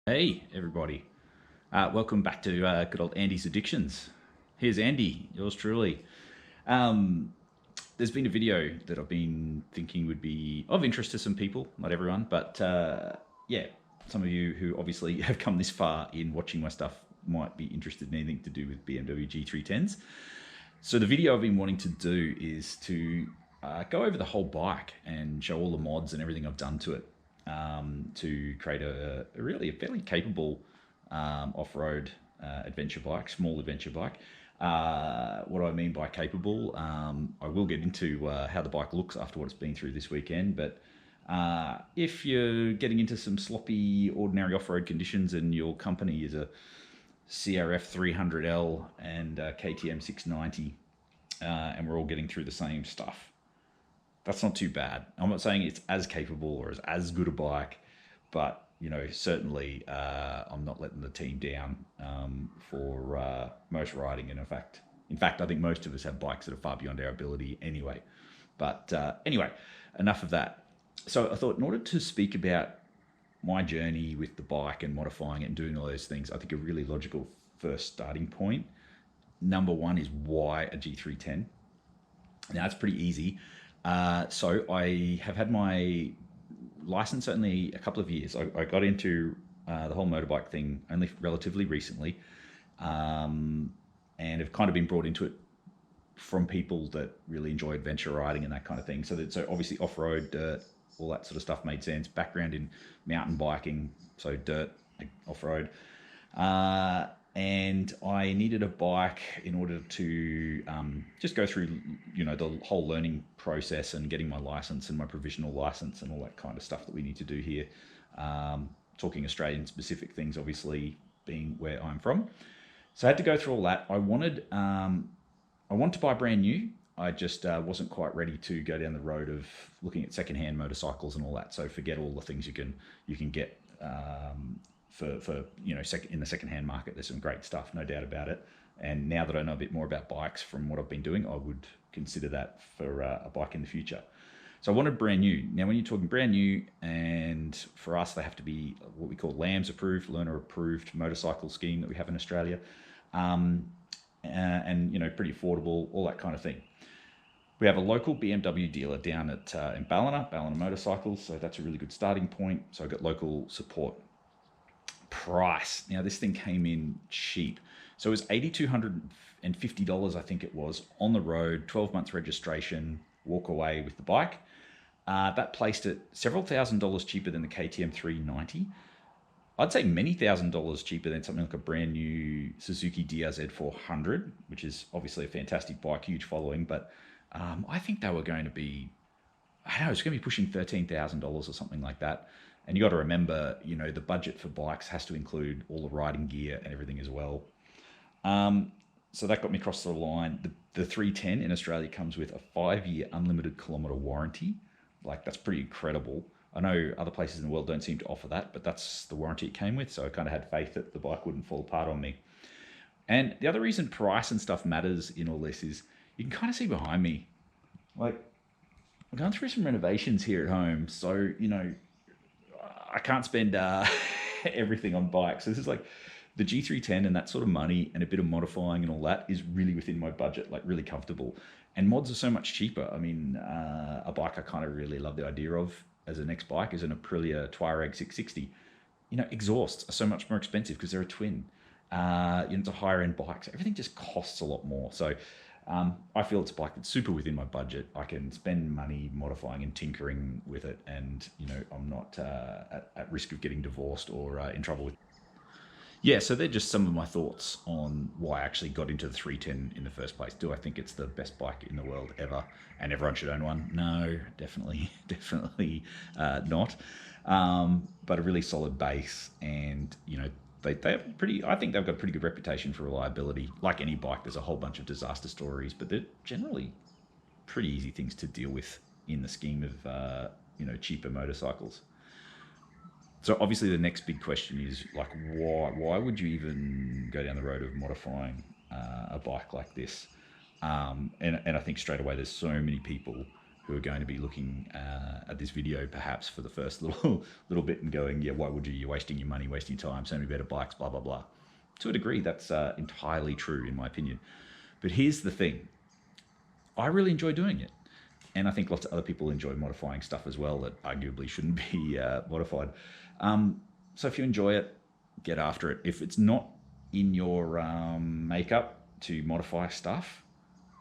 Hey, everybody. Welcome back to good old Andy's Addictions. Here's Andy, yours truly. Um, there's been a video that I've been thinking would be of interest to some people, not everyone, but yeah, some of you who obviously have come this far in watching my stuff might be interested in anything to do with BMW G310s. So the video I've been wanting to do is to go over the whole bike and show all the mods and everything I've done to it to create a really a fairly capable off-road adventure bike, small adventure bike. What do I mean by capable? I will get into how the bike looks after what it's been through this weekend, but if you're getting into some sloppy, ordinary off-road conditions and your company is a CRF 300L and KTM 690, and we're all getting through the same stuff, that's not too bad. I'm not saying it's as capable or as good a bike, but certainly I'm not letting the team down for most riding. And in fact, I think most of us have bikes that are far beyond our ability anyway. But anyway, enough of that. So I thought, in order to speak about my journey with the bike and modifying it and doing all those things, I think a really logical first starting point, number one, is why a G310. Now, it's pretty easy. So I have had my license only a couple of years. I got into the whole motorbike thing only relatively recently, and have kind of been brought into it from people that really enjoy adventure riding and that kind of thing. So obviously off-road, dirt, all that sort of stuff made sense. Background in mountain biking, so dirt, off-road. And I needed a bike in order to just go through, the whole learning process and getting my license and my provisional license and all that kind of stuff that we need to do here. Talking Australian specific things, obviously being where I'm from. So I had to go through all that. I want to buy brand new. I just wasn't quite ready to go down the road of looking at secondhand motorcycles and all that. So forget all the things you can get for in the secondhand market. There's some great stuff, no doubt about it. And now that I know a bit more about bikes from what I've been doing, I would consider that for a bike in the future. So I wanted brand new. Now, when you're talking brand new, and for us, they have to be what we call LAMS approved, learner approved motorcycle scheme that we have in Australia, and pretty affordable, all that kind of thing. We have a local BMW dealer down at in Ballina Motorcycles, so that's a really good starting point. So I got local support. Price. Now this thing came in cheap. So it was $8,250, I think it was, on the road, 12 months registration, walk away with the bike. That placed it several $1,000s cheaper than the KTM 390. I'd say many $1,000s cheaper than something like a brand new Suzuki DRZ 400, which is obviously a fantastic bike, huge following, but I think they were going to be, I don't know, it's going to be pushing $13,000 or something like that. And you got to remember, the budget for bikes has to include all the riding gear and everything as well. So that got me across the line. The 310 in Australia comes with a 5-year unlimited kilometre warranty. Like, that's pretty incredible. I know other places in the world don't seem to offer that, but that's the warranty it came with. So I kind of had faith that the bike wouldn't fall apart on me. And the other reason price and stuff matters in all this is you can kind of see behind me, like, I'm going through some renovations here at home. So, I can't spend everything on bikes. So this is like the G310, and that sort of money and a bit of modifying and all that is really within my budget, like really comfortable. And mods are so much cheaper. I mean, a bike I kind of really love the idea of as a next bike is an Aprilia Touareg 660. Exhausts are so much more expensive because they're a twin. It's a higher end bike, so everything just costs a lot more. So I feel it's a bike that's super within my budget. I can spend money modifying and tinkering with it, and I'm not at risk of getting divorced or in trouble with. Yeah, so they're just some of my thoughts on why I actually got into the 310 in the first place. Do I think it's the best bike in the world ever, and everyone should own one? No, definitely, definitely not. But a really solid base, and they have pretty. I think they've got a pretty good reputation for reliability. Like any bike, there's a whole bunch of disaster stories, but they're generally pretty easy things to deal with in the scheme of cheaper motorcycles. So obviously the next big question is, like, why would you even go down the road of modifying a bike like this? And I think straight away there's so many people who are going to be looking at this video perhaps for the first little bit and going, yeah, why would you? You're wasting your money, wasting your time, so many better bikes, blah, blah, blah. To a degree, that's entirely true in my opinion. But here's the thing. I really enjoy doing it. And I think lots of other people enjoy modifying stuff as well that arguably shouldn't be modified. So if you enjoy it, get after it. If it's not in your makeup to modify stuff,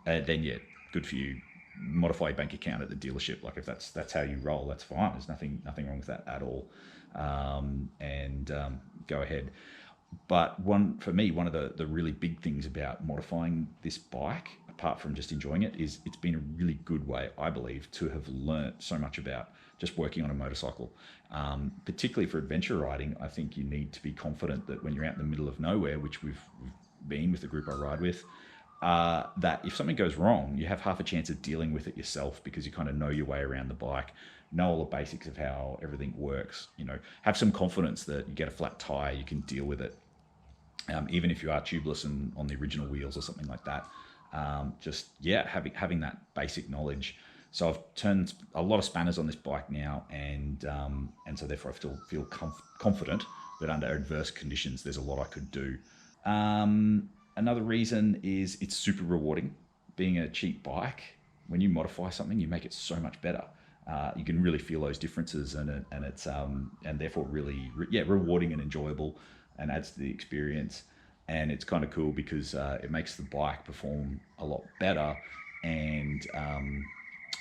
then yeah, good for you. Modify your bank account at the dealership. Like if that's how you roll, that's fine. There's nothing wrong with that at all. Go ahead. But for me, one of the really big things about modifying this bike, apart from just enjoying it, is it's been a really good way, I believe, to have learnt so much about just working on a motorcycle. Particularly for adventure riding, I think you need to be confident that when you're out in the middle of nowhere, which we've been with the group I ride with, that if something goes wrong, you have half a chance of dealing with it yourself because you kind of know your way around the bike, know all the basics of how everything works, have some confidence that you get a flat tire, you can deal with it. Even if you are tubeless and on the original wheels or something like that, having that basic knowledge. So I've turned a lot of spanners on this bike now, and so therefore I still feel confident that under adverse conditions, there's a lot I could do. Another reason is it's super rewarding. Being a cheap bike, when you modify something, you make it so much better. You can really feel those differences, and it's and therefore really rewarding and enjoyable, and adds to the experience. And it's kind of cool because it makes the bike perform a lot better, and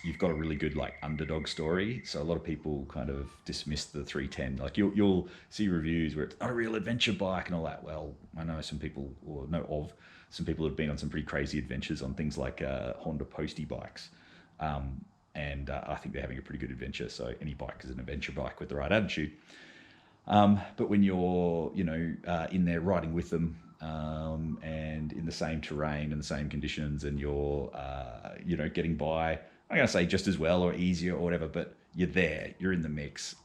you've got a really good like underdog story. So a lot of people kind of dismiss the 310. Like you'll see reviews where it's not a real adventure bike and all that. Well, I know some people, or know of some people who've been on some pretty crazy adventures on things like Honda Postie bikes. And I think they're having a pretty good adventure. So any bike is an adventure bike with the right attitude. But when you're, in there riding with them, and in the same terrain and the same conditions, and you're, getting by, I'm going to say just as well or easier or whatever, but you're there, you're in the mix.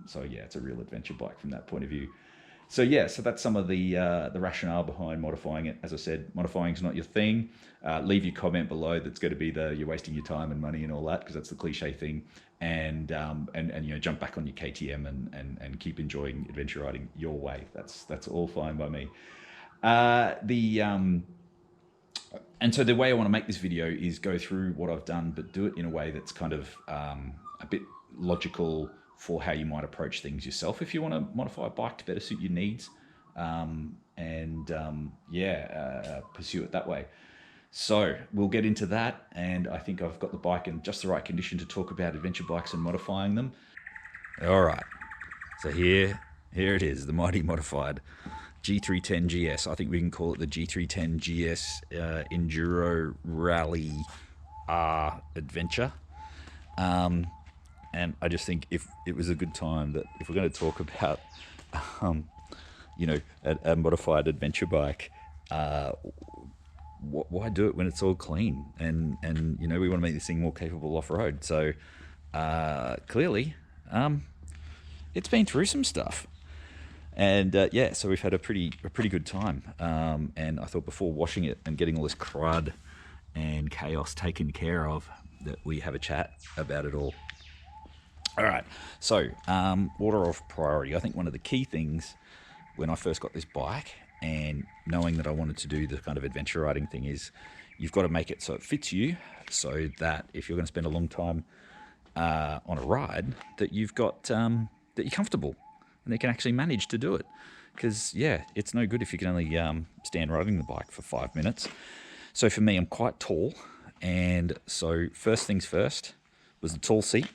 So yeah, it's a real adventure bike from that point of view. So yeah, so that's some of the rationale behind modifying it. As I said, modifying is not your thing. Leave your comment below. That's going to be you're wasting your time and money and all that, because that's the cliche thing. And jump back on your KTM and keep enjoying adventure riding your way. That's all fine by me. And so the way I want to make this video is go through what I've done, but do it in a way that's kind of a bit logical for how you might approach things yourself if you want to modify a bike to better suit your needs, pursue it that way. So we'll get into that, and I think I've got the bike in just the right condition to talk about adventure bikes and modifying them. All right, so here it is, the mighty modified G310GS. I think we can call it the G310GS Enduro Rally R Adventure. And I just think if it was a good time that if we're going to talk about, a modified adventure bike, why do it when it's all clean? And we want to make this thing more capable off-road. So clearly, it's been through some stuff. And so we've had a pretty good time. And I thought before washing it and getting all this crud and chaos taken care of, that we have a chat about it all. All right, so order of priority. I think one of the key things when I first got this bike, and knowing that I wanted to do the kind of adventure riding thing, is you've got to make it so it fits you, so that if you're going to spend a long time on a ride, that you've got that you're comfortable and you can actually manage to do it. Because it's no good if you can only stand riding the bike for 5 minutes. So for me, I'm quite tall, and so first things first was the tall seat.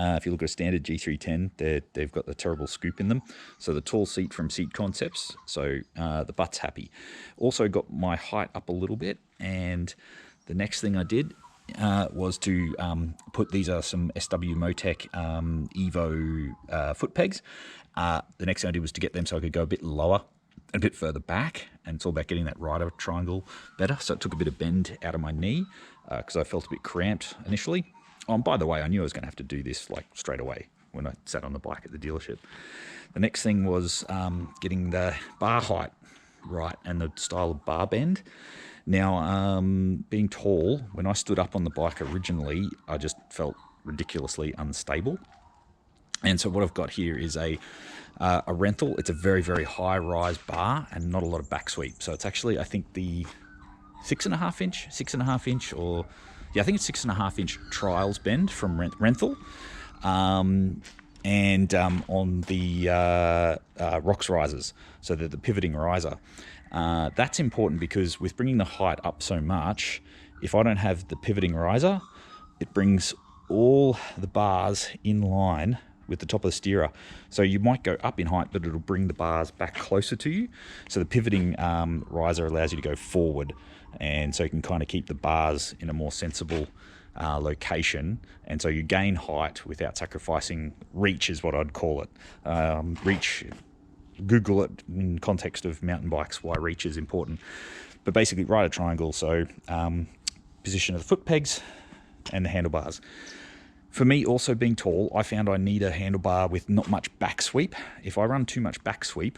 If you look at a standard G310, they've got the terrible scoop in them. So the tall seat from Seat Concepts, so the butt's happy. Also got my height up a little bit, and the next thing I did was to put, these are some SW Motec Evo foot pegs. The next thing I did was to get them so I could go a bit lower, a bit further back, and it's all about getting that rider triangle better. So it took a bit of bend out of my knee because I felt a bit cramped initially. Oh, and by the way, I knew I was going to have to do this like straight away when I sat on the bike at the dealership. The next thing was getting the bar height right and the style of bar bend. Now, being tall, when I stood up on the bike originally, I just felt ridiculously unstable. And so what I've got here is a rental. It's a very, very high rise bar and not a lot of back sweep. So it's actually, I think, the 6.5 inch, or yeah, I think it's 6.5 inch trials bend from Renthal. And on the rocks risers, so they're the pivoting riser. That's important because with bringing the height up so much, if I don't have the pivoting riser, it brings all the bars in line with the top of the steerer. So you might go up in height, but it'll bring the bars back closer to you. So the pivoting riser allows you to go forward, and so you can kind of keep the bars in a more sensible location, and so you gain height without sacrificing reach, is what I'd call it. Reach, Google it in context of mountain bikes, why reach is important. But basically, ride a triangle, so position of the foot pegs and the handlebars. For me, also being tall, I found I need a handlebar with not much back sweep. If I run too much back sweep,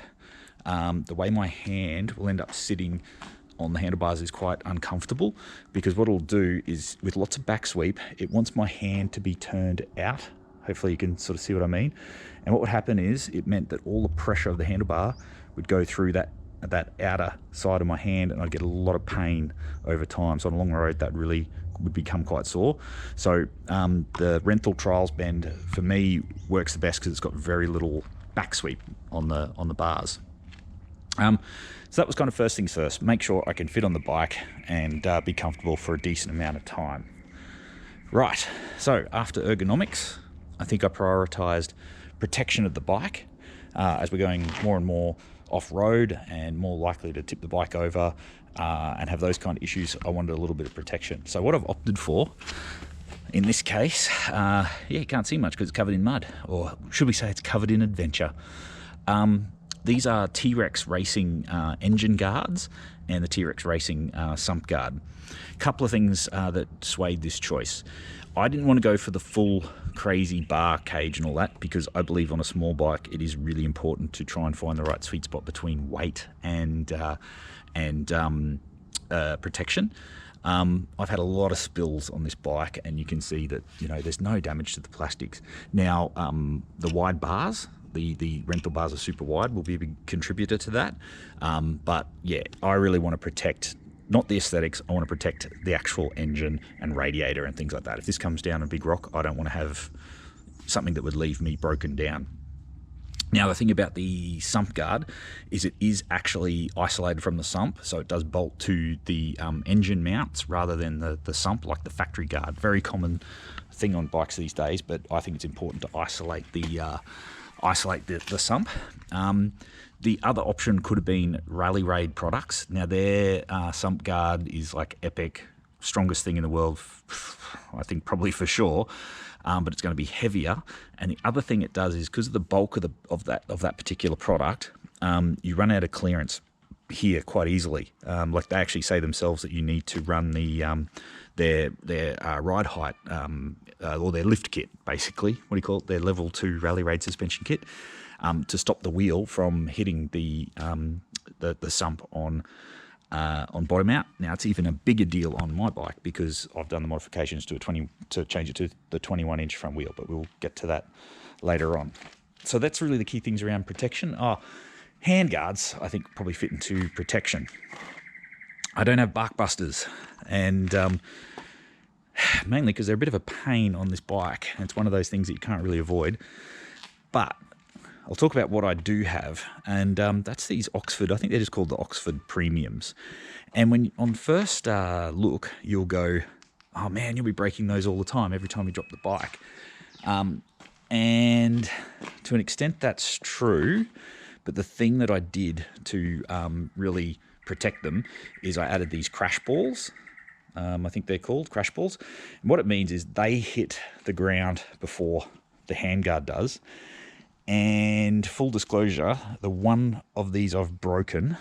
the way my hand will end up sitting on the handlebars is quite uncomfortable, because what it'll do is, with lots of back sweep, it wants my hand to be turned out. Hopefully you can sort of see what I mean. And what would happen is, it meant that all the pressure of the handlebar would go through that outer side of my hand, and I'd get a lot of pain over time. So on a long road, that really would become quite sore. So the Renthal Trials bend for me works the best because it's got very little back sweep on the bars. So that was kind of first things first. Make sure I can fit on the bike and be comfortable for a decent amount of time. Right, so after ergonomics, I think I prioritized protection of the bike. As we're going more and more off-road and more likely to tip the bike over and have those kind of issues, I wanted a little bit of protection. So what I've opted for in this case, yeah, you can't see much because it's covered in mud, or should we say it's covered in adventure. These are T-Rex Racing engine guards and the T-Rex Racing sump guard. A couple of things that swayed this choice. I didn't want to go for the full crazy bar cage and all that, because I believe on a small bike it is really important to try and find the right sweet spot between weight and protection. I've had a lot of spills on this bike, and you can see that, you know, there's no damage to the plastics. Now, the wide bars, the Renthal bars are super wide, will be a big contributor to that. But yeah, I really want to protect, not the aesthetics, I want to protect the actual engine and radiator and things like that. If this comes down a big rock, I don't want to have something that would leave me broken down. Now, the thing about the sump guard is it is actually isolated from the sump, so it does bolt to the engine mounts rather than the sump, like the factory guard. Very common thing on bikes these days, but I think it's important to isolate the sump. The other option could have been Rally Raid products. Now, their sump guard is like epic, strongest thing in the world, I think probably for sure. But it's going to be heavier. And the other thing it does is, because of the bulk of that particular product, you run out of clearance here quite easily. Like they actually say themselves that you need to run their ride height or their lift kit, basically. What do you call it? Their level 2 Rally Raid suspension kit, to stop the wheel from hitting the sump on bottom out. Now, it's even a bigger deal on my bike because I've done the modifications to change it to the 21-inch front wheel, but we'll get to that later on. So that's really the key things around protection. Hand guards, I think, probably fit into protection. I don't have bark busters, and mainly because they're a bit of a pain on this bike, and it's one of those things that you can't really avoid. But I'll talk about what I do have, and that's these Oxford, I think they're just called the Oxford Premiums. And when on first look, you'll go, oh man, you'll be breaking those all the time, every time you drop the bike. And to an extent that's true, but the thing that I did to really protect them is I added these crash balls. I think they're called crash balls. And what it means is they hit the ground before the handguard does. And full disclosure, the one of these I've broken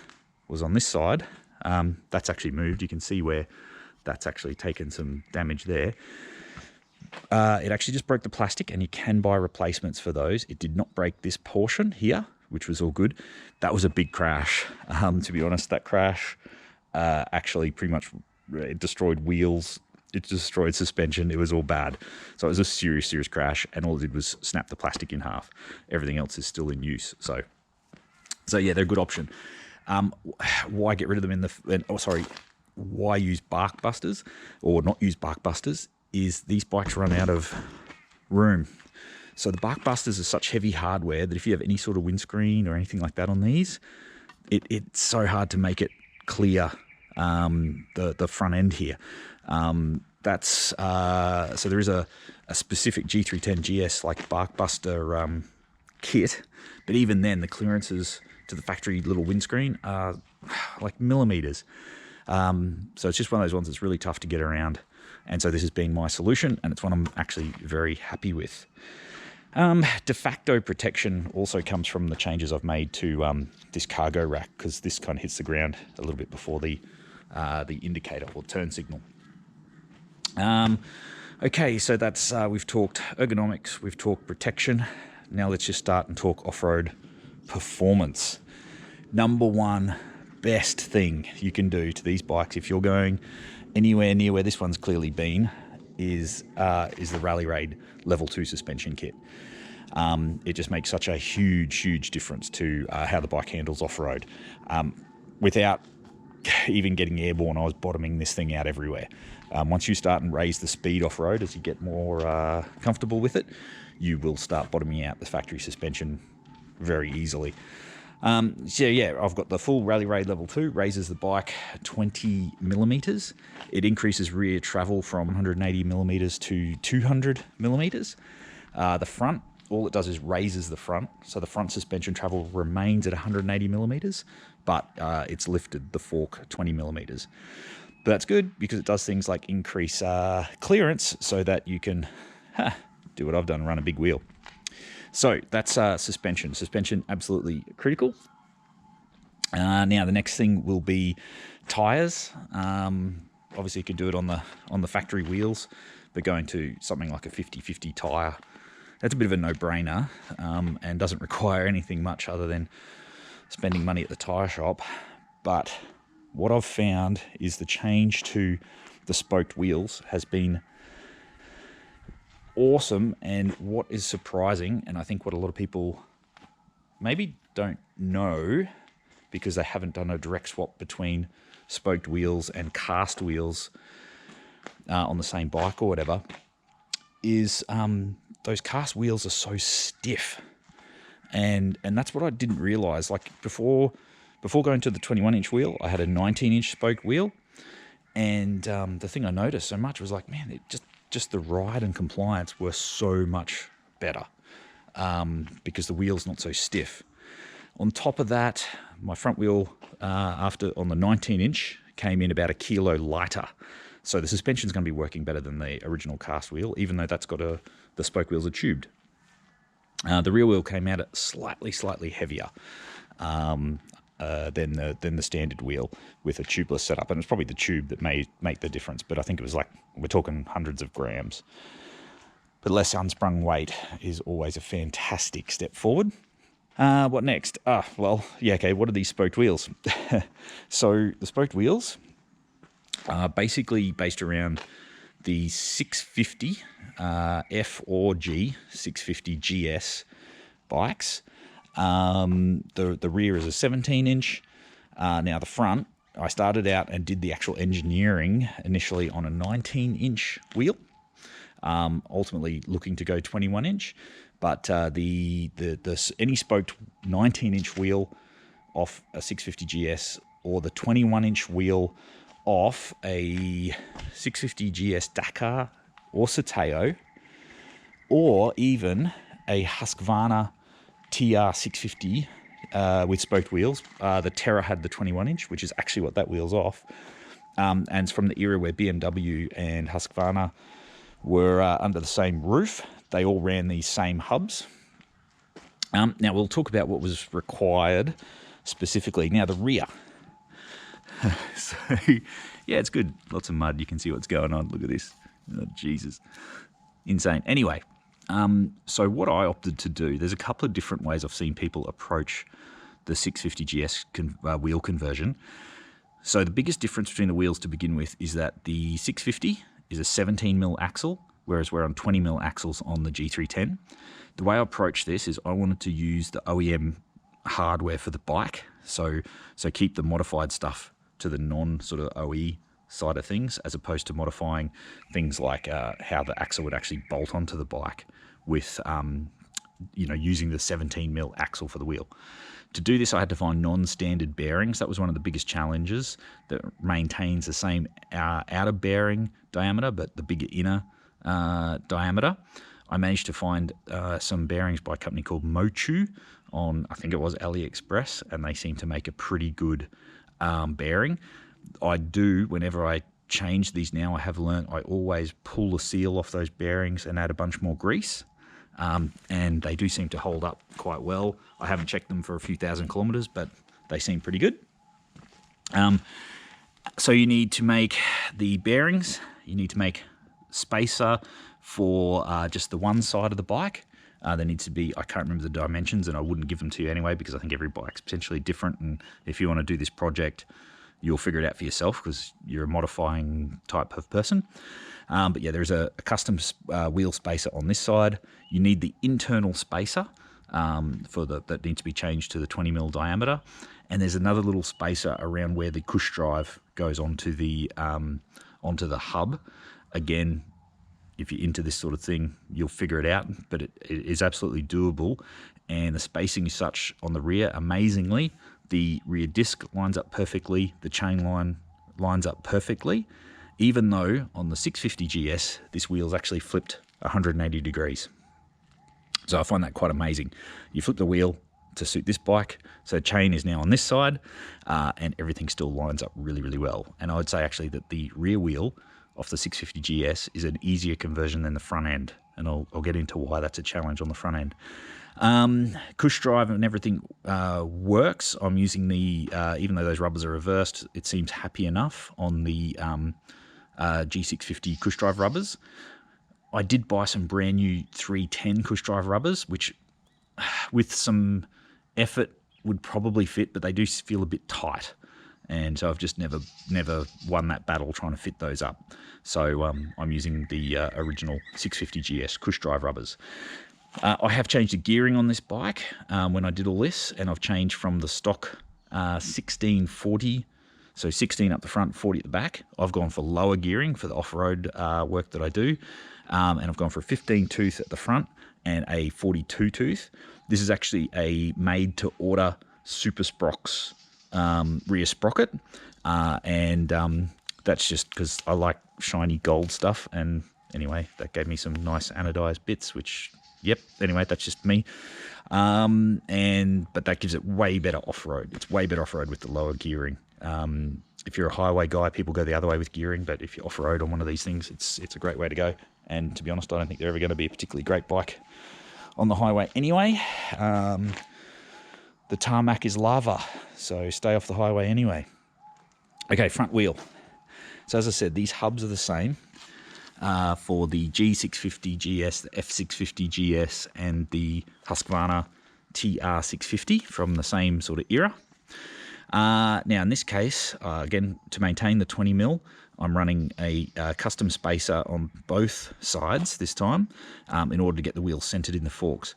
was on this side. That's actually moved. You can see where that's actually taken some damage there. It actually just broke the plastic, and you can buy replacements for those. It did not break this portion here, which was all good. That was a big crash. To be honest, that crash actually pretty much it destroyed wheels. It destroyed suspension. It was all bad. So it was a serious, serious crash, and all it did was snap the plastic in half. Everything else is still in use. So yeah, they're a good option. Why get rid of them in the... why use bark busters or not use bark busters is these bikes run out of room. So the bark busters are such heavy hardware that if you have any sort of windscreen or anything like that on these, it's so hard to make it clear the front end here. So there is a specific G310GS like bark buster kit, but even then the clearances to the factory little windscreen are like millimeters. So it's just one of those ones that's really tough to get around. And so this has been my solution, and it's one I'm actually very happy with. De facto protection also comes from the changes I've made to this cargo rack, because this kind of hits the ground a little bit before the indicator or turn signal. Okay, so that's we've talked ergonomics, we've talked protection. Now let's just start and talk off-road performance. Number one best thing you can do to these bikes if you're going anywhere near where this one's clearly been is the Rally Raid Level 2 suspension kit. It just makes such a huge difference to how the bike handles off-road. Without even getting airborne, I was bottoming this thing out everywhere. Once you start and raise the speed off-road, as you get more comfortable with it, you will start bottoming out the factory suspension very easily. So yeah, I've got the full Rally Raid Level 2, raises the bike 20 millimeters. It increases rear travel from 180 millimeters to 200 millimeters. The front, all it does is raises the front. So the front suspension travel remains at 180 millimeters, but it's lifted the fork 20 millimeters. But that's good because it does things like increase clearance so that you can do what I've done, run a big wheel. So that's suspension. Suspension, absolutely critical. Now the next thing will be tires. Obviously you can do it on the factory wheels, but going to something like a 50/50 tire, that's a bit of a no-brainer, and doesn't require anything much other than spending money at the tire shop. But what I've found is the change to the spoked wheels has been awesome, and what is surprising, and I think what a lot of people maybe don't know because they haven't done a direct swap between spoked wheels and cast wheels on the same bike or whatever, is those cast wheels are so stiff, and that's what I didn't realize. Like before going to the 21-inch wheel, I had a 19-inch spoked wheel, and the thing I noticed so much was like, man, it just the ride and compliance were so much better because the wheel's not so stiff. On top of that, my front wheel on the 19-inch came in about 1 kilo lighter. So the suspension's going to be working better than the original cast wheel, even though that's got the spoke wheels are tubed. The rear wheel came out at slightly heavier than the standard wheel with a tubeless setup, and it's probably the tube that may make the difference. But I think it was like, we're talking hundreds of grams. But less unsprung weight is always a fantastic step forward. What next? Well, yeah, okay. What are these spoked wheels? So the spoked wheels are basically based around the 650 F or G 650 GS bikes. The rear is a 17-inch. Now the front, I started out and did the actual engineering initially on a 19-inch wheel. Ultimately looking to go 21-inch, but any spoked 19-inch wheel off a 650 GS or the 21-inch wheel off a 650 GS Dakar or Sateo, or even a Husqvarna TR650 with spoked wheels. The Terra had the 21-inch, which is actually what that wheel's off. And it's from the era where BMW and Husqvarna were under the same roof. They all ran these same hubs. Now we'll talk about what was required specifically. Now the rear. So, yeah, it's good. Lots of mud. You can see what's going on. Look at this. Oh, Jesus. Insane. Anyway, so what I opted to do, there's a couple of different ways I've seen people approach the 650 GS wheel conversion. So the biggest difference between the wheels to begin with is that the 650 is a 17mm axle, whereas we're on 20mm axles on the G310. The way I approached this is I wanted to use the OEM hardware for the bike, so keep the modified stuff to the non sort of OE side of things, as opposed to modifying things like how the axle would actually bolt onto the bike with using the 17mm axle for the wheel. To do this, I had to find non-standard bearings. That was one of the biggest challenges, that maintains the same outer bearing diameter, but the bigger inner diameter. I managed to find some bearings by a company called Mochu on, I think it was AliExpress, and they seem to make a pretty good bearing. I do, whenever I change these now, I have learnt I always pull the seal off those bearings and add a bunch more grease. And they do seem to hold up quite well. I haven't checked them for a few thousand kilometers, but they seem pretty good. So you need to make the bearings, you need to make spacer for just the one side of the bike. There needs to be, I can't remember the dimensions, and I wouldn't give them to you anyway, because I think every bike's potentially different, and if you want to do this project, you'll figure it out for yourself, because you're a modifying type of person. But yeah, there's a custom wheel spacer on this side. You need the internal spacer that needs to be changed to the 20mm diameter, and there's another little spacer around where the cush drive goes onto the hub. Again, if you're into this sort of thing, you'll figure it out, but it is absolutely doable, and the spacing is such on the rear. Amazingly, the rear disc lines up perfectly, the chain line lines up perfectly, even though on the 650GS, this wheel's actually flipped 180 degrees. So I find that quite amazing. You flip the wheel to suit this bike, so chain is now on this side, and everything still lines up really, really well. And I would say actually that the rear wheel off the 650GS is an easier conversion than the front end, and I'll get into why that's a challenge on the front end. Cush drive and everything works. I'm using the, even though those rubbers are reversed, it seems happy enough on the G650 cush drive rubbers. I did buy some brand new 310 cush drive rubbers, which with some effort would probably fit, but they do feel a bit tight. And so I've just never won that battle trying to fit those up. So I'm using the original 650GS cush drive rubbers. I have changed the gearing on this bike when I did all this, and I've changed from the stock 1640, so 16 up the front, 40 at the back. I've gone for lower gearing for the off-road work that I do, and I've gone for a 15 tooth at the front and a 42 tooth. This is actually a made-to-order Super Sprox rear sprocket, and that's just because I like shiny gold stuff, and anyway, that gave me some nice anodized bits, which, yep, anyway, that's just me. But that gives it way better off-road. It's way better off-road with the lower gearing. If you're a highway guy, people go the other way with gearing, but if you're off-road on one of these things, it's a great way to go. And to be honest, I don't think they're ever going to be a particularly great bike on the highway anyway. The tarmac is lava, so stay off the highway anyway. Okay, front wheel. So as I said, these hubs are the same for the G650GS, the F650GS, and the Husqvarna TR650 from the same sort of era. Now in this case, again, to maintain the 20mm, I'm running a custom spacer on both sides this time in order to get the wheel centered in the forks.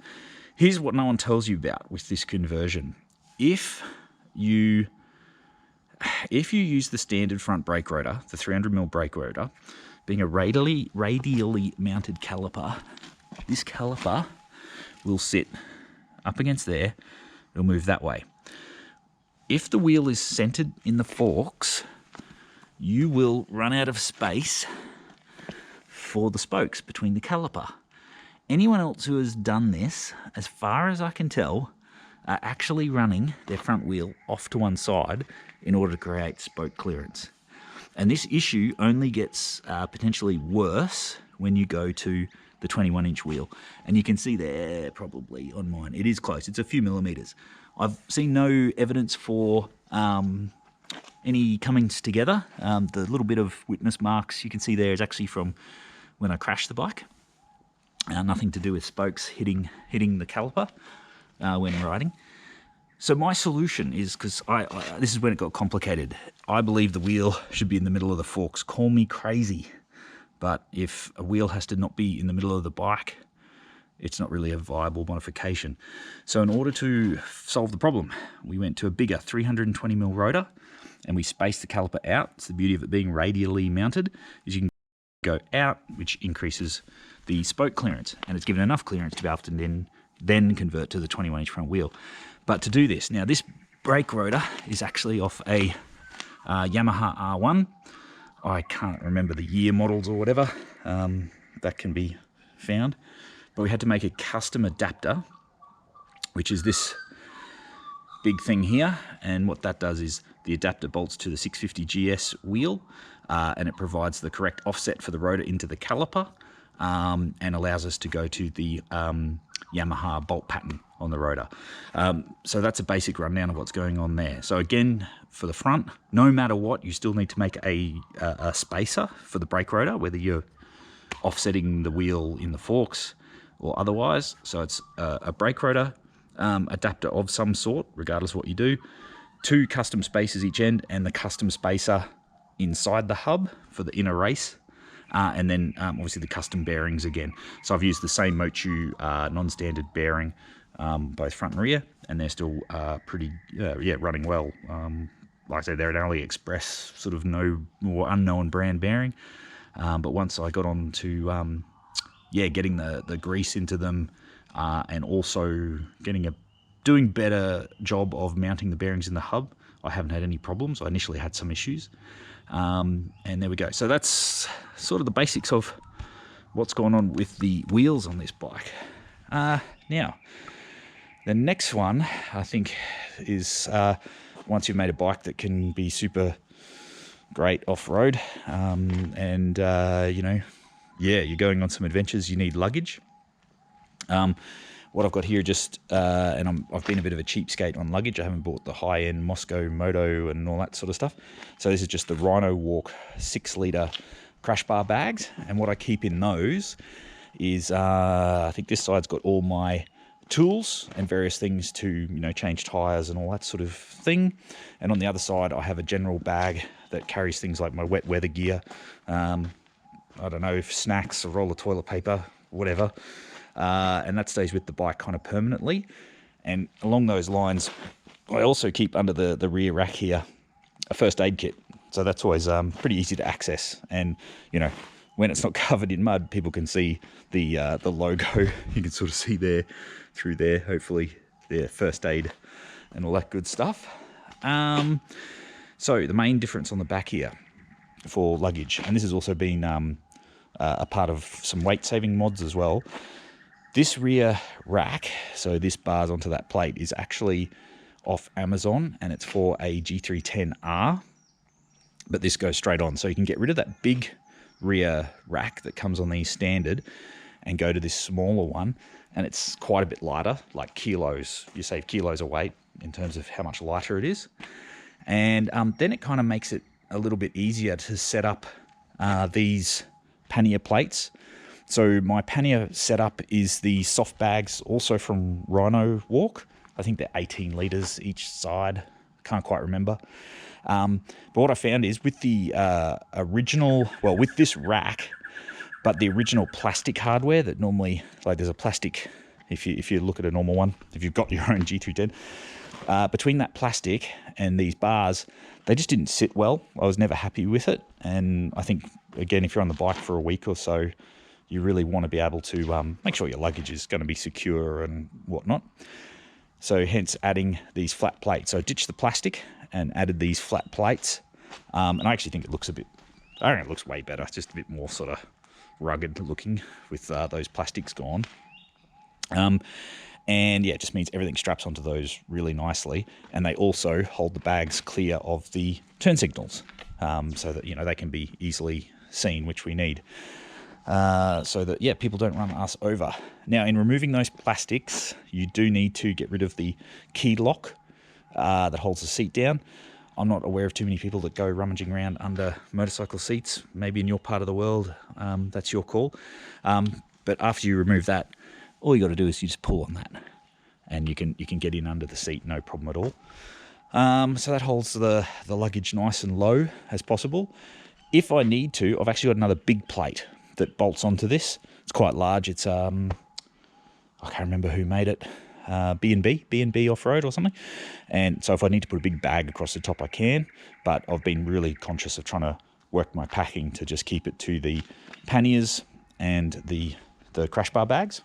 Here's what no one tells you about with this conversion. If you use the standard front brake rotor, the 300mm brake rotor, being a radially mounted caliper, this caliper will sit up against there, it'll move that way. If the wheel is centered in the forks, you will run out of space for the spokes between the caliper. Anyone else who has done this, as far as I can tell, are actually running their front wheel off to one side in order to create spoke clearance. And this issue only gets potentially worse when you go to the 21-inch wheel. And you can see there probably on mine, it is close, it's a few millimeters. I've seen no evidence for any comings together. The little bit of witness marks you can see there is actually from when I crashed the bike. Nothing to do with spokes hitting the caliper when riding. So my solution is, because this is when it got complicated. I believe the wheel should be in the middle of the forks. Call me crazy, but if a wheel has to not be in the middle of the bike, it's not really a viable modification. So in order to solve the problem, we went to a bigger 320mm rotor, and we spaced the caliper out. It's the beauty of it being radially mounted, is you can go out, which increases the spoke clearance, and it's given enough clearance to be able to then convert to the 21-inch front wheel. But to do this, now this brake rotor is actually off a Yamaha R1. I can't remember the year models or whatever, that can be found. But we had to make a custom adapter, which is this big thing here. And what that does is the adapter bolts to the 650GS wheel, and it provides the correct offset for the rotor into the caliper, and allows us to go to the Yamaha bolt pattern on the rotor. So that's a basic rundown of what's going on there. So again, for the front, no matter what, you still need to make a spacer for the brake rotor, whether you're offsetting the wheel in the forks or otherwise. So it's a brake rotor adapter of some sort, regardless of what you do. 2 custom spacers each end, and the custom spacer inside the hub for the inner race. And then obviously the custom bearings again. So I've used the same Mochu non-standard bearing, both front and rear, and they're still pretty, running well. Like I said, they're an AliExpress sort of no more unknown brand bearing. But once I got on to, getting the grease into them, and also doing better job of mounting the bearings in the hub, I haven't had any problems. I initially had some issues. And there we go. So that's sort of the basics of what's going on with the wheels on this bike. Now, the next one, I think, is once you've made a bike that can be super great off-road, you're going on some adventures, you need luggage. What I've got here and I've been a bit of a cheapskate on luggage. I haven't bought the high-end Moscow Moto and all that sort of stuff. So this is just the Rhino Walk 6-litre crash bar bags. And what I keep in those is, I think this side's got all my tools and various things to, change tyres and all that sort of thing. And on the other side, I have a general bag that carries things like my wet weather gear. I don't know, snacks, a roll of toilet paper, whatever. And that stays with the bike kind of permanently. And along those lines, I also keep under the rear rack here a first aid kit. So that's always pretty easy to access. And, when it's not covered in mud, people can see the logo. You can sort of see through there, hopefully, their first aid and all that good stuff. So the main difference on the back here for luggage, and this has also been a part of some weight-saving mods as well. This rear rack, so this bars onto that plate, is actually off Amazon, and it's for a G310R, but this goes straight on. So you can get rid of that big rear rack that comes on these standard and go to this smaller one, and it's quite a bit lighter, like kilos. You save kilos of weight in terms of how much lighter it is. And then it kind of makes it a little bit easier to set up these pannier plates. So my pannier setup is the soft bags, also from Rhino Walk. I think they're 18 litres each side. Can't quite remember. But what I found is with the with this rack, but the original plastic hardware that normally, like there's a plastic, if you look at a normal one, if you've got your own G310, between that plastic and these bars, they just didn't sit well. I was never happy with it. And I think, again, if you're on the bike for a week or so, you really want to be able to make sure your luggage is going to be secure and whatnot. So hence adding these flat plates. So I ditched the plastic and added these flat plates. And I actually think it looks it looks way better. It's just a bit more sort of rugged looking with those plastics gone. And yeah, it just means everything straps onto those really nicely. And they also hold the bags clear of the turn signals, so that, they can be easily seen, which we need. So that, people don't run us over. Now, in removing those plastics, you do need to get rid of the key lock that holds the seat down. I'm not aware of too many people that go rummaging around under motorcycle seats. Maybe in your part of the world, that's your call. But after you remove that, all you got to do is you just pull on that. and you can get in under the seat, no problem at all. So that holds the luggage nice and low as possible. If I need to, I've actually got another big plate that bolts onto this. It's quite large. It's I can't remember who made it. B&B Off-Road or something. And so if I need to put a big bag across the top, I can. But I've been really conscious of trying to work my packing to just keep it to the panniers and the crash bar bags.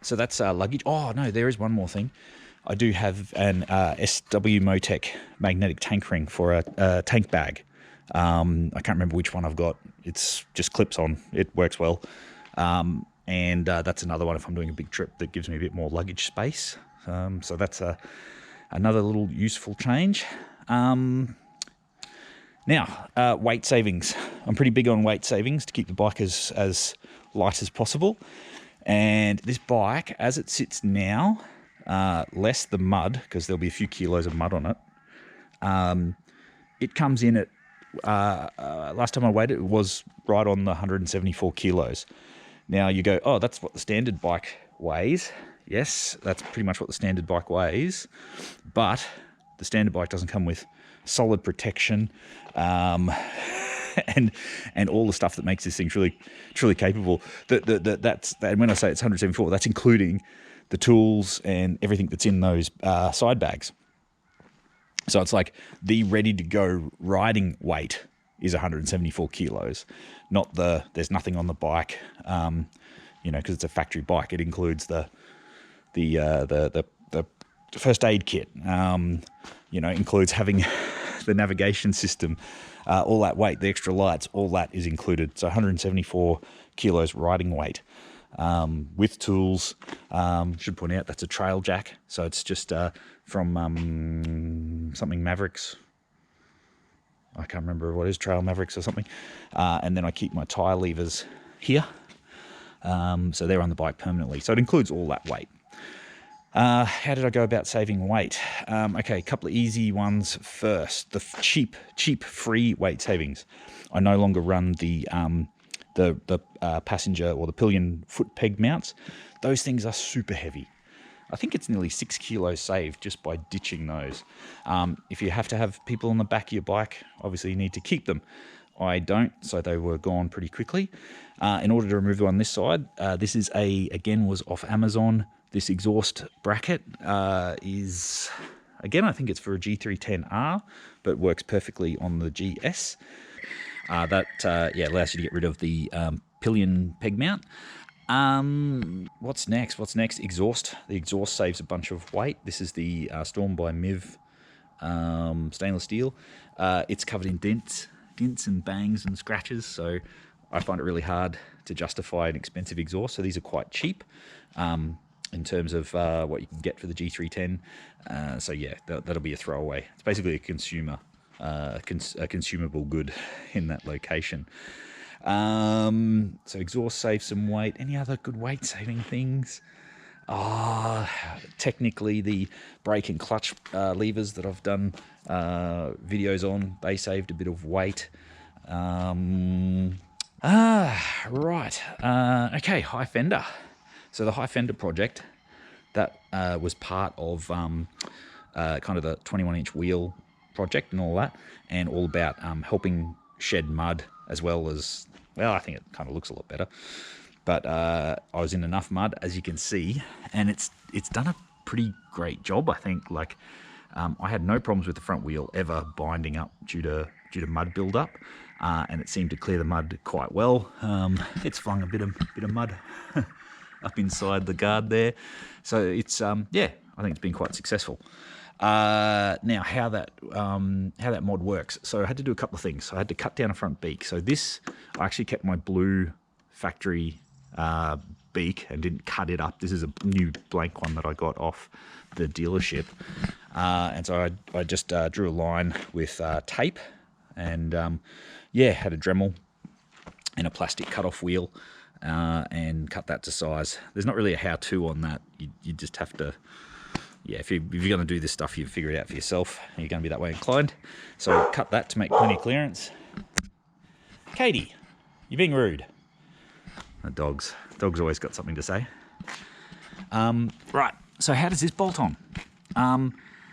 So that's luggage. Oh no, there is one more thing. I do have an SW Motec magnetic tank ring for a tank bag. I can't remember which one I've got. It's just clips on. It works well. And that's another one if I'm doing a big trip that gives me a bit more luggage space. So that's another little useful change. Now, weight savings. I'm pretty big on weight savings to keep the bike as light as possible. And this bike, as it sits now, less the mud, because there'll be a few kilos of mud on it. It comes in at, last time I weighed it, it was right on the 174 kilos. Now you go, oh, that's what the standard bike weighs. Yes, that's pretty much what the standard bike weighs. But the standard bike doesn't come with solid protection and all the stuff that makes this thing truly capable. That's when I say it's 174, that's including the tools and everything that's in those side bags. So it's like the ready-to-go riding weight is 174 kilos, not there's nothing on the bike, because it's a factory bike. It includes the first aid kit, includes having the navigation system, all that weight, the extra lights, all that is included. So 174 kilos riding weight. With tools. Should point out that's a trail jack, so it's just from something Mavericks. I can't remember what it is, Trail Mavericks or something. And then I keep my tyre levers here, so they're on the bike permanently. So it includes all that weight. How did I go about saving weight? Okay, a couple of easy ones first. The cheap free weight savings. I no longer run the passenger or the pillion foot peg mounts. Those things are super heavy. I think it's nearly 6 kilos saved just by ditching those. If you have to have people on the back of your bike, obviously you need to keep them. I don't, so they were gone pretty quickly. In order to remove the one on this side, this is again was off Amazon. This exhaust bracket is, again, I think it's for a G310R, but works perfectly on the GS. That allows you to get rid of the pillion peg mount. What's next? Exhaust. The exhaust saves a bunch of weight. This is the Storm by Miv stainless steel. It's covered in dents and bangs and scratches, so I find it really hard to justify an expensive exhaust. So these are quite cheap in terms of what you can get for the G310. So yeah, that'll be a throwaway. It's basically a consumable good in that location. So exhaust saves some weight. Any other good weight saving things? Technically the brake and clutch levers that I've done videos on, they saved a bit of weight. Right. Okay, high fender. So the high fender project, that was part of kind of the 21-inch wheel project and all that, and all about helping shed mud, as well as, well, I think it kind of looks a lot better. But I was in enough mud, as you can see, and it's done a pretty great job, I think. Like, I had no problems with the front wheel ever binding up due to mud build-up, and it seemed to clear the mud quite well. It's flung a bit of mud up inside the guard there, so it's I think it's been quite successful. Now, how that mod works. So I had to do a couple of things. So I had to cut down a front beak. So this, I actually kept my blue factory beak and didn't cut it up. This is a new blank one that I got off the dealership. And so I just drew a line with tape and had a Dremel and a plastic cut-off wheel and cut that to size. There's not really a how-to on that. You just have to, if you're going to do this stuff, you figure it out for yourself. You're going to be that way inclined. So cut that to make plenty of clearance. Katie, you're being rude. The dogs always got something to say. Right, so how does this bolt on?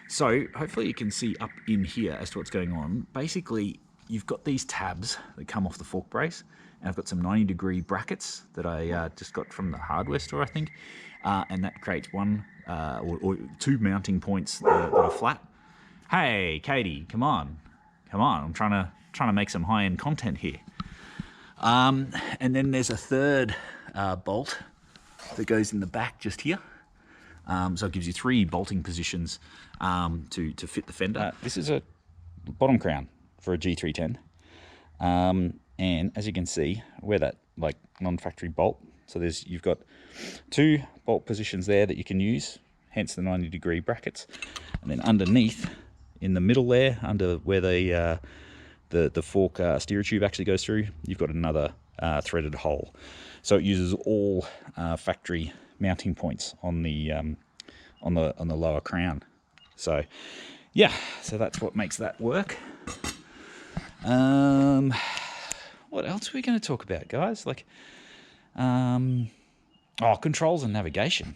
So hopefully you can see up in here as to what's going on. Basically, you've got these tabs that come off the fork brace, and I've got some 90-degree brackets that I just got from the hardware store, I think, and that creates one or two mounting points that are flat. Hey, Katie, come on, I'm trying to make some high-end content here. And then there's a third bolt that goes in the back just here. So it gives you 3 bolting positions to fit the fender. This is a bottom crown for a G310. And as you can see, we're that like non-factory bolt. So you've got 2 bolt positions there that you can use, hence the 90-degree brackets. And then underneath, in the middle there, under where the fork steer tube actually goes through, you've got another threaded hole. So it uses all factory mounting points on the lower crown. So yeah, so that's what makes that work. What else are we going to talk about, guys? Like, controls and navigation.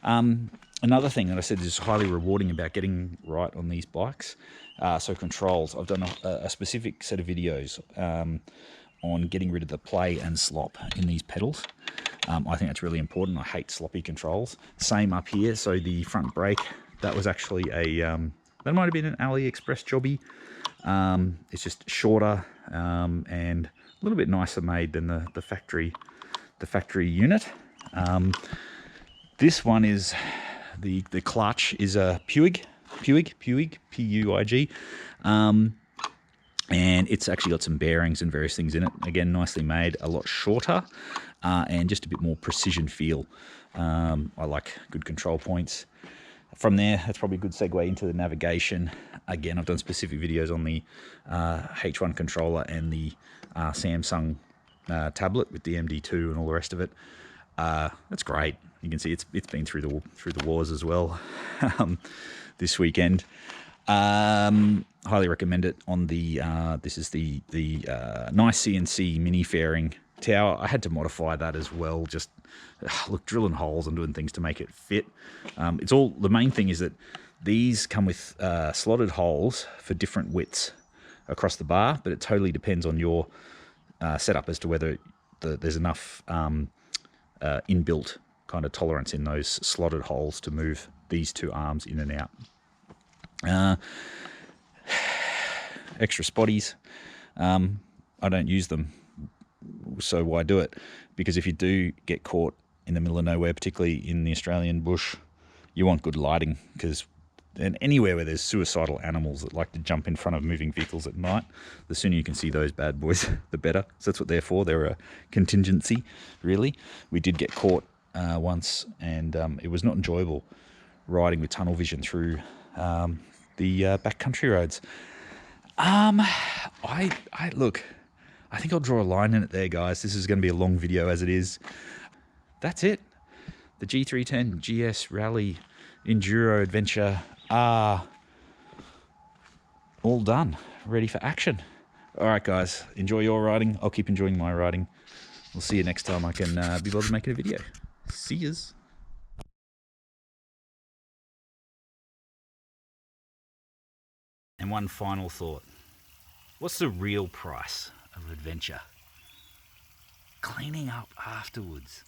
Another thing that I said is highly rewarding about getting right on these bikes. So controls, I've done a specific set of videos on getting rid of the play and slop in these pedals. I think that's really important. I hate sloppy controls. Same up here. So the front brake, that was actually that might have been an AliExpress jobby. It's just shorter and a little bit nicer made than the factory unit. This one is the clutch is a Puig, P-U-I-G, and it's actually got some bearings and various things in it. Again, nicely made, a lot shorter, and just a bit more precision feel. I like good control points. From there, that's probably a good segue into the navigation. Again, I've done specific videos on the H1 controller and the Samsung tablet with the MD2 and all the rest of it. That's great. You can see it's been through the wars as well this weekend. Highly recommend it. On the this is the nice CNC mini fairing tower. I had to modify that as well. Just look, drilling holes and doing things to make it fit. It's all, the main thing is that these come with slotted holes for different widths across the bar, but it totally depends on your setup as to whether there's enough inbuilt kind of tolerance in those slotted holes to move these 2 arms in and out. Extra spotties, I don't use them, so why do it? Because if you do get caught in the middle of nowhere, particularly in the Australian bush, you want good lighting, because anywhere where there's suicidal animals that like to jump in front of moving vehicles at night, the sooner you can see those bad boys, the better. So that's what they're for. They're a contingency, really. We did get caught once, and it was not enjoyable riding with tunnel vision through the backcountry roads. Look, I think I'll draw a line in it there, guys. This is going to be a long video as it is. That's it. The G310GS Rally Enduro Adventure are all done, ready for action. All right, guys, enjoy your riding. I'll keep enjoying my riding. We'll see you next time I can be bothered making a video. See yous. And one final thought. What's the real price of adventure? Cleaning up afterwards.